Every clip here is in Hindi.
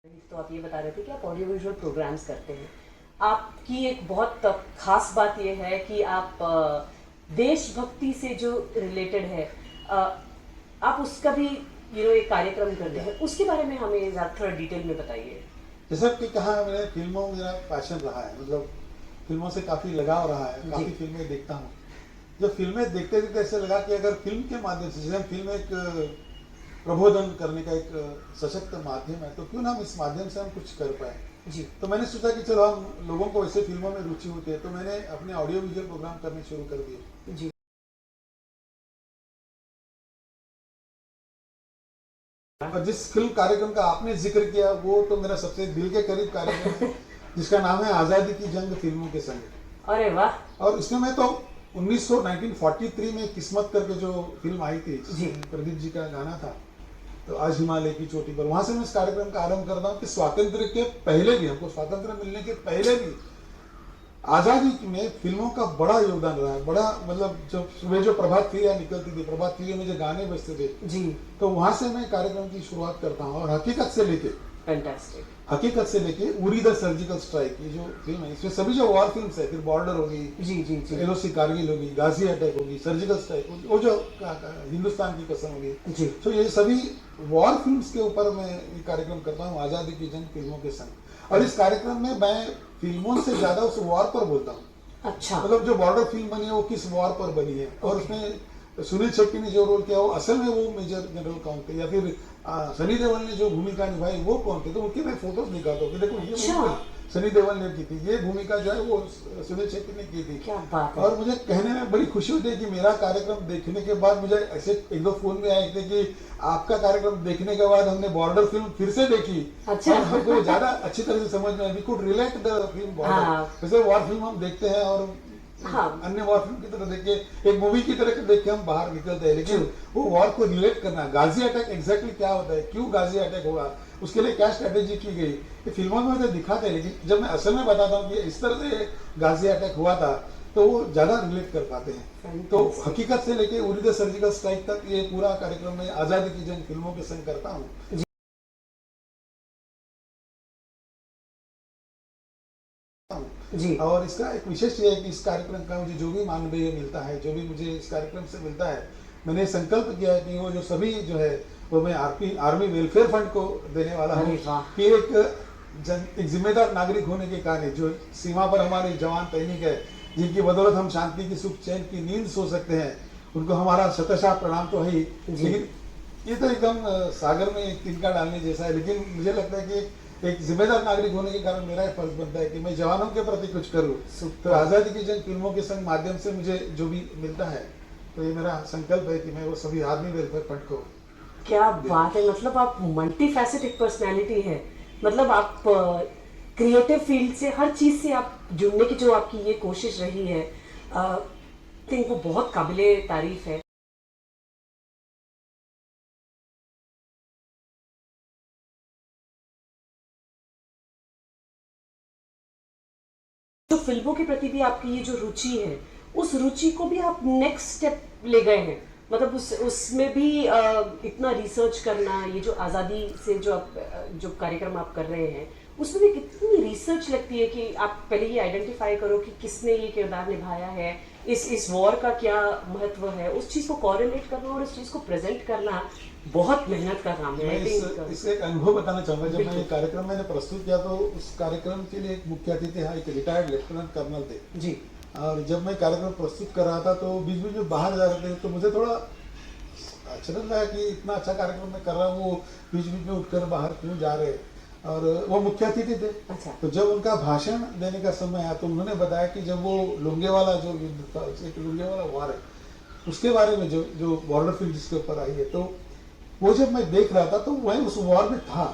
तो आप ये बता रहे थे कि आप ऑडियो विजुअल प्रोग्राम्स करते हैं। आपकी एक बहुत खास बात ये है कि आप देशभक्ति से जो रिलेटेड है, आप उसका भी एक कार्यक्रम करते हैं। उसके बारे में हमें थोड़ा डिटेल में बताइए। जैसा कि कहा, मेरे फिल्मों में मेरा पैशन रहा है, मतलब फिल्मों से काफ़ी लगाव रहा है, काफ़ी फिल्में देखता हूँ। जब फिल्में देखते देखते ऐसे लगा कि अगर फिल्म के माध्यम से, जैसे फिल्म एक प्रबोधन करने का एक सशक्त माध्यम है, तो क्यों ना हम इस माध्यम से हम कुछ कर पाए। जी। तो मैंने सोचा कि चलो, हम लोगों को वैसे फिल्मों में रुचि होती है, तो मैंने अपने ऑडियो विजुअल प्रोग्राम करने शुरू कर दिए। जी। और जिस फिल्म कार्यक्रम का आपने जिक्र किया, वो तो मेरा सबसे दिल के करीब कार्यक्रम है, जिसका नाम है आज़ादी की जंग फिल्मों के संग। अरे वाह। और इसमें मैं तो 1943 में किस्मत करके जो फिल्म आई थी, प्रदीप जी का गाना था, तो आज हिमालय की चोटी पर, वहां से मैं इस कार्यक्रम का आरंभ करता हूँ कि स्वातंत्र के पहले भी, हमको स्वातंत्र मिलने के पहले भी आज़ादी में फिल्मों का बड़ा योगदान रहा है। बड़ा मतलब जब सुबह जो प्रभात फेरियां निकलती थी, प्रभात फेरियों में जो गाने बजते थे जी, तो वहां से मैं कार्यक्रम की शुरुआत करता हूँ। और हकीकत से लेके, फैंटास्टिक, हकीकत से लेके उरी द सर्जिकल स्ट्राइक, ये जो फिल्म है, इसमें सभी जो वॉर फिल्म्स है, फिर बॉर्डर होगी, जी जी जी, एलओसी कारगिल होगी, गाजी अटैक होगी, सर्जिकल स्ट्राइक होगी, वो जो हिंदुस्तान की कसम होगी जी, तो ये सभी वॉर फिल्म्स के ऊपर मैं ये कार्यक्रम करता हूँ, आज़ादी की जंग फिल्मों के संग। और इस कार्यक्रम में मैं फिल्मों से ज्यादा उस वॉर पर बोलता हूँ। अच्छा, मतलब जो बॉर्डर फिल्म बनी है वो किस वॉर पर बनी है, और उसमें सुनील शेट्टी ने जो रोल किया वो असल में वो मेजर जनरल कौन थे, या फिर सनी देओल ने जो भूमिका निभाई वो कौन थे, तो उनकी मैं फोटोज दिखाता हूँ कि देखो ये भूमिका सनी देओल ने की थी, ये भूमिका जो है वो सुनील शेट्टी ने की थी। क्या बात है। और मुझे कहने में बड़ी खुशी होती है कि मेरा कार्यक्रम देखने के बाद मुझे ऐसे एक दो फोन में आए थे कि आपका कार्यक्रम देखने के बाद हमने बॉर्डर फिल्म फिर से देखी। अच्छा। और हमको ज्यादा अच्छी तरह से समझ में, we could relate the film Border. जैसे वॉर फिल्म हम देखते हैं और अन्य वॉर फिल्म की तरह देख के, एक मूवी की तरह देख के हम बाहर निकलते हैं, लेकिन वो वॉर को रिलेट करना, गाजी अटैक एग्जैक्टली क्या होता है, क्यों गाजी अटैक हुआ, उसके लिए क्या स्ट्रेटेजी की गई, ये फिल्मों में मुझे दिखाते हैं, लेकिन जब मैं असल में बताता हूँ कि इस तरह से गाजी अटैक हुआ था, तो वो ज्यादा रिलेट कर पाते हैं। तो हकीकत से लेके उरी द सर्जिकल स्ट्राइक तक ये पूरा कार्यक्रम में आज़ादी की जंग फिल्मों के संग करता हूँ। जी। और इसका एक विशेष ये है कि इस कार्यक्रम का मुझे जो भी मानदेय मिलता है, जो भी मुझे इस कार्यक्रम से मिलता है, मैंने संकल्प किया है कि वो जो सभी जो है वो मैं आर्मी वेलफेयर फंड को देने वाला हूँ, कि एक जिम्मेदार नागरिक होने के कारण जो सीमा पर हमारे जवान सैनिक है, जिनकी बदौलत हम शांति की सुख चैन की नींद सो सकते हैं, उनको हमारा शतशः प्रणाम तो है ही, लेकिन ये तो एकदम सागर में एक तिनका डालने जैसा है। लेकिन मुझे लगता है कि एक जिम्मेदार नागरिक होने के कारण मेरा फर्ज बनता है कि मैं जवानों के प्रति कुछ करूं। तो आज़ादी की जंग फिल्मों के संग माध्यम से मुझे जो भी मिलता है, तो ये मेरा संकल्प है कि मैं वो सभी आर्मी वेलफेयर फंड को। क्या बात है, मतलब आप मल्टी फैसेटेड पर्सनैलिटी है। मतलब आप क्रिएटिव फील्ड से, हर चीज से आप जुड़ने की जो आपकी ये कोशिश रही है, थिंक वो बहुत काबिले तारीफ है। जो फिल्मों के प्रति भी आपकी ये जो रुचि है, उस रुचि को भी आप नेक्स्ट स्टेप ले गए हैं। मतलब उसमें भी इतना रिसर्च करना, ये जो आज़ादी से जो आप जो कार्यक्रम आप कर रहे हैं, उसमें भी कितनी रिसर्च लगती है कि आप पहले ये आइडेंटिफाई करो कि किसने ये किरदार निभाया है, इस वॉर का क्या महत्व है, उस चीज़ को कोरिलेट करना और उस चीज़ को प्रेजेंट करना बहुत मेहनत का काम है। मैं इससे एक अनुभव बताना चाहूँगा। जब मैं कार्यक्रम मैंने प्रस्तुत किया, तो उस कार्यक्रम के लिए एक मुख्य अतिथि, एक रिटायर्ड लेफ्टिनेंट कर्नल थे जी। और जब मैं कार्यक्रम प्रस्तुत कर रहा था, तो बीच बीच में बाहर जा रहे थे, तो मुझे थोड़ा आश्चर्य लगा कि इतना अच्छा कार्यक्रम मैं कर रहा हूँ, वो बीच बीच में उठकर बाहर क्यों जा रहे हैं। और वो मुख्य अतिथि थे। अच्छा। तो जब उनका भाषण देने का समय आया, तो उन्होंने बताया कि जब वो लोंगेवाला जो युद्ध था, एक लोंगेवाला वार है, उसके बारे में जो बॉर्डर फिल्म जिसके ऊपर आई है, तो वो जब मैं देख रहा था, तो वह उस वॉर में था।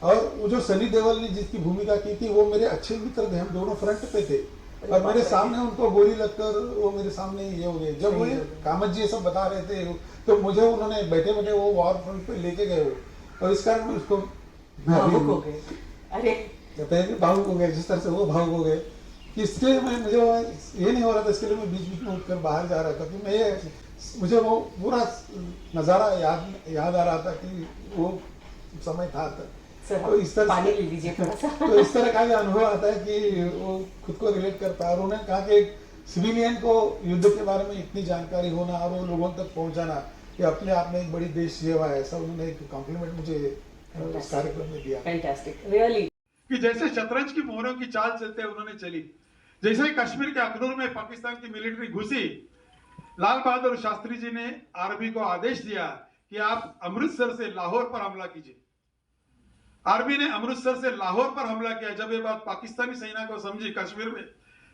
और वो जो सनी देओल ने जिसकी भूमिका की थी, वो मेरे अच्छे मित्र थे, हम दोनों फ्रंट पे थे, और मेरे सामने उनको गोली लगकर वो मेरे सामने ये हो गए। जब वो कामत जी ये सब बता रहे थे, तो मुझे उन्होंने बैठे बैठे वो वॉर फ्रंट पे लेके गए वो, और इस कारण उसको भावुक हो गए। अरे कहते हैं कि भावुक हो गए, जिस तरह से वो भावुक हो गए कि इसके मैं मुझे ये नहीं हो रहा था, इसके लिए मैं बीच बीच में उठकर बाहर जा रहा था कि मैं, मुझे वो पूरा नज़ारा याद आ रहा था कि वो समय था। सर तो इस तरह पानी से- ले लीजिए थोड़ा सा। तो इस तरह का भी अनुभव आता है कि वो खुद को रिलेट कर पाया। और उन्होंने कहा कि एक सिविलियन को युद्ध के बारे में इतनी जानकारी होना और वो लोगों तक पहुंचाना, ये अपने आप में एक बड़ी देश सेवा है। ऐसा उन्होंने एक कॉम्प्लीमेंट मुझे इस कार्यक्रम में दिया। Fantastic, really. कि जैसे शतरंज की मोहरों की चाल चलते उन्होंने चली। जैसे ही कश्मीर के अखनूर में पाकिस्तान की मिलिट्री घुसी, लाल बहादुर शास्त्री जी ने आर्मी को आदेश दिया कि आप अमृतसर से लाहौर पर हमला कीजिए। आर्मी ने अमृतसर से लाहौर पर हमला किया। जब ये बात पाकिस्तानी सेना को समझी कश्मीर में,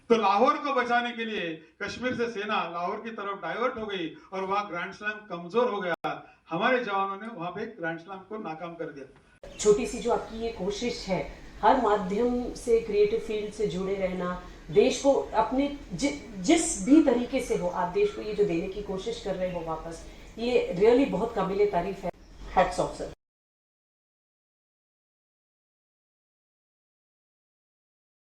तो लाहौर को बचाने के लिए कश्मीर से सेना लाहौर की तरफ डाइवर्ट हो गई और वहां ग्रैंड स्लैम कमजोर हो गया। हमारे जवानों ने वहां पे ग्रैंड स्लैम को नाकाम कर दिया। छोटी सी जो आपकी ये कोशिश है, हर माध्यम से क्रिएटिव फील्ड से जुड़े रहना, देश को अपने जिस भी तरीके से हो आप देश को ये जो देने की कोशिश कर रहे हो वापस, ये रियली बहुत काबिले तारीफ है। Hats off sir.